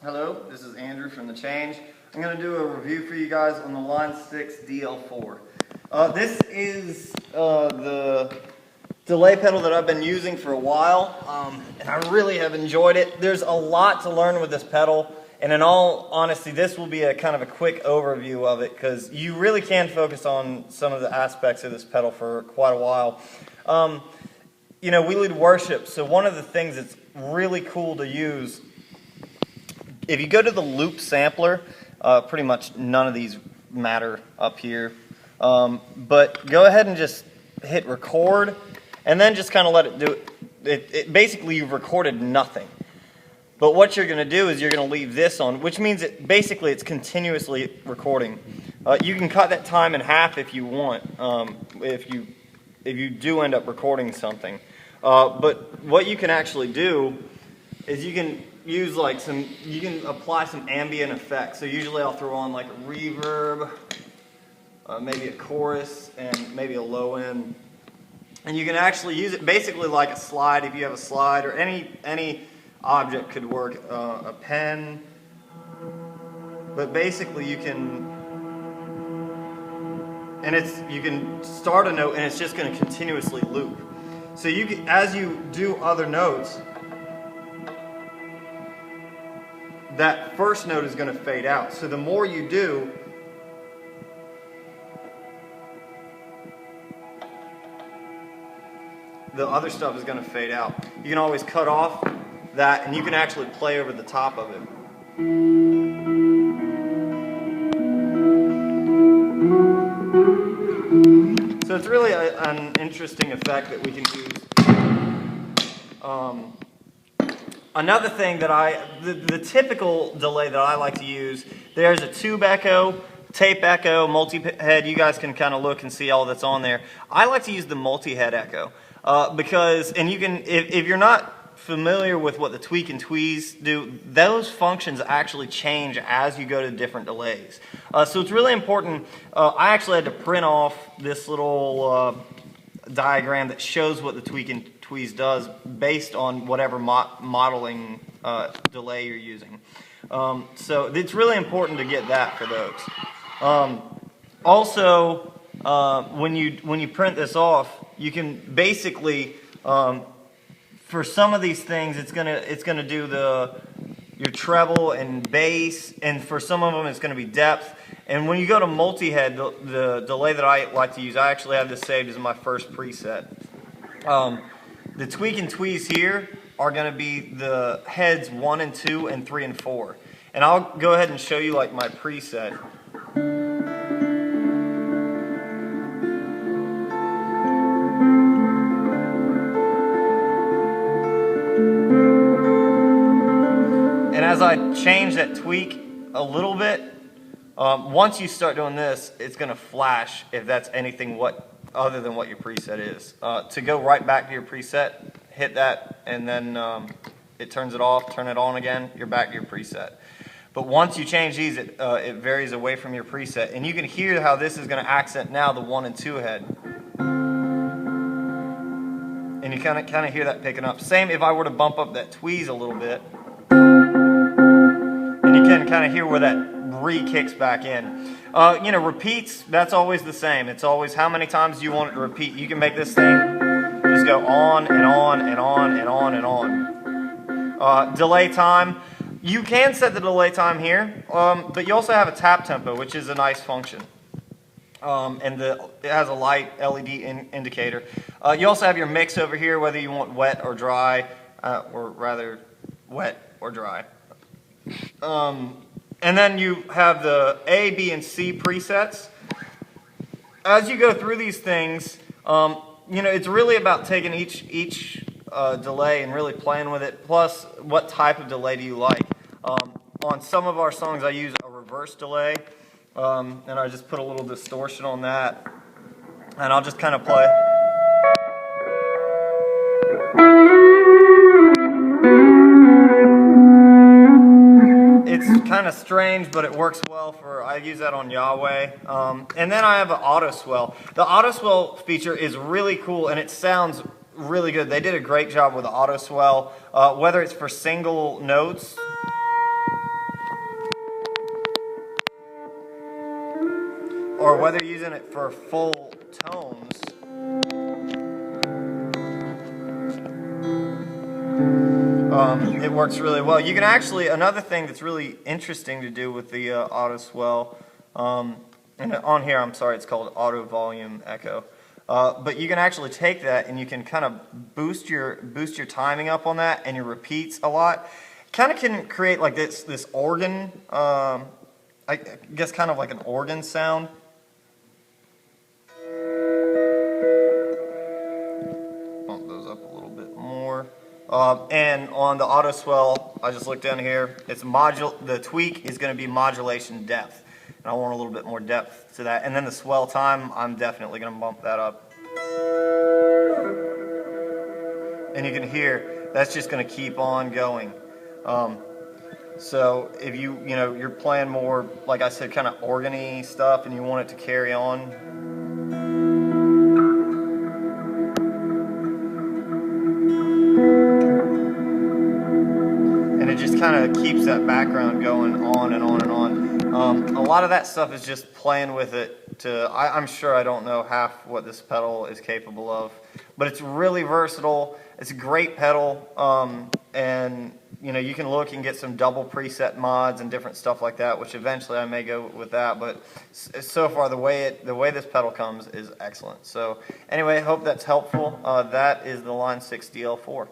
Hello, this is Andrew from The Change. I'm going to do a review for you guys on the Line 6 DL4. This is the delay pedal that I've been using for a while, and I really have enjoyed it. There's a lot to learn with this pedal, and in all honesty, this will be a kind of a quick overview of it because you really can focus on some of the aspects of this pedal for quite a while. You know, we lead worship, so one of the things that's really cool to use, if you go to the loop sampler, pretty much none of these matter up here, but go ahead and just hit record and then just kind of let it do it. Basically, you've recorded nothing. But what you're going to do is you're going to leave this on, which means basically it's continuously recording. You can cut that time in half if you want, if you do end up recording something. But what you can actually do is you can use you can apply some ambient effects. So usually I'll throw on like a reverb, maybe a chorus, and maybe a low end. And you can actually use it basically like a slide if you have a slide, or any object could work, a pen. But basically you can start a note and it's just going to continuously loop. So you can, as you do other notes, that first note is going to fade out. So the more you do, the other stuff is going to fade out. You can always cut off that and you can actually play over the top of it. So it's really an interesting effect that we can use. Another thing that the typical delay that I like to use, there's a tube echo, tape echo, multi-head. You guys can kind of look and see all that's on there. I like to use the multi-head echo because, and you can, if you're not familiar with what the tweak and tweeze do, those functions actually change as you go to different delays. So it's really important. I actually had to print off this little diagram that shows what the tweak and tweeze does based on whatever modeling delay you're using. So it's really important to get that for those. Also, when you print this off, you can basically for some of these things it's gonna do your treble and bass, and for some of them it's gonna be depth. And when you go to multi-head, the delay that I like to use, I actually have this saved as my first preset. The tweak and tweeze here are going to be the heads 1 and 2 and 3 and 4. And I'll go ahead and show you like my preset. And as I change that tweak a little bit, once you start doing this, it's going to flash if that's anything other than what your preset is. To go right back to your preset, hit that, and then it turns it off, turn it on again, you're back to your preset. But once you change these, it varies away from your preset. And you can hear how this is going to accent now the 1 and 2 head. And you kind of hear that picking up. Same if I were to bump up that tweeze a little bit. And you can kind of hear where that re-kicks back in. You know, repeats, that's always the same. It's always how many times do you want it to repeat. You can make this thing just go on and on and on and on and on. Delay time, you can set the delay time here, but you also have a tap tempo, which is a nice function. And it has a light LED indicator. You also have your mix over here, whether you want wet or dry, or rather wet or dry. And then you have the A, B, and C presets. As you go through these things, you know, it's really about taking each delay and really playing with it. Plus, what type of delay do you like? On some of our songs, I use a reverse delay, and I just put a little distortion on that, and I'll just kind of play. It's kind of strange, but it works well I use that on Yahweh. And then I have an auto swell. The auto swell feature is really cool and it sounds really good. They did a great job with the auto swell, whether it's for single notes or whether you're using it for full tones, it works really well. You can actually, another thing that's really interesting to do with the auto swell, and on here, I'm sorry, it's called auto volume echo. But you can actually take that and you can kind of boost your timing up on that and your repeats a lot. Kind of can create like this organ, I guess kind of like an organ sound. Bump those up a little bit more. And on the auto swell, I just looked down here. It's the tweak is going to be modulation depth, and I want a little bit more depth to that. And then the swell time, I'm definitely going to bump that up. And you can hear that's just going to keep on going. So if you're playing more, like I said, kind of organ-y stuff, and you want it to carry on. And it just kind of keeps that background going on and on and on. A lot of that stuff is just playing with it I'm sure I don't know half what this pedal is capable of, but it's really versatile. It's a great pedal, and you can look and get some double preset mods and different stuff like that, which eventually I may go with that, but so far the way this pedal comes is excellent. So anyway, I hope that's helpful. That is the Line 6 DL4.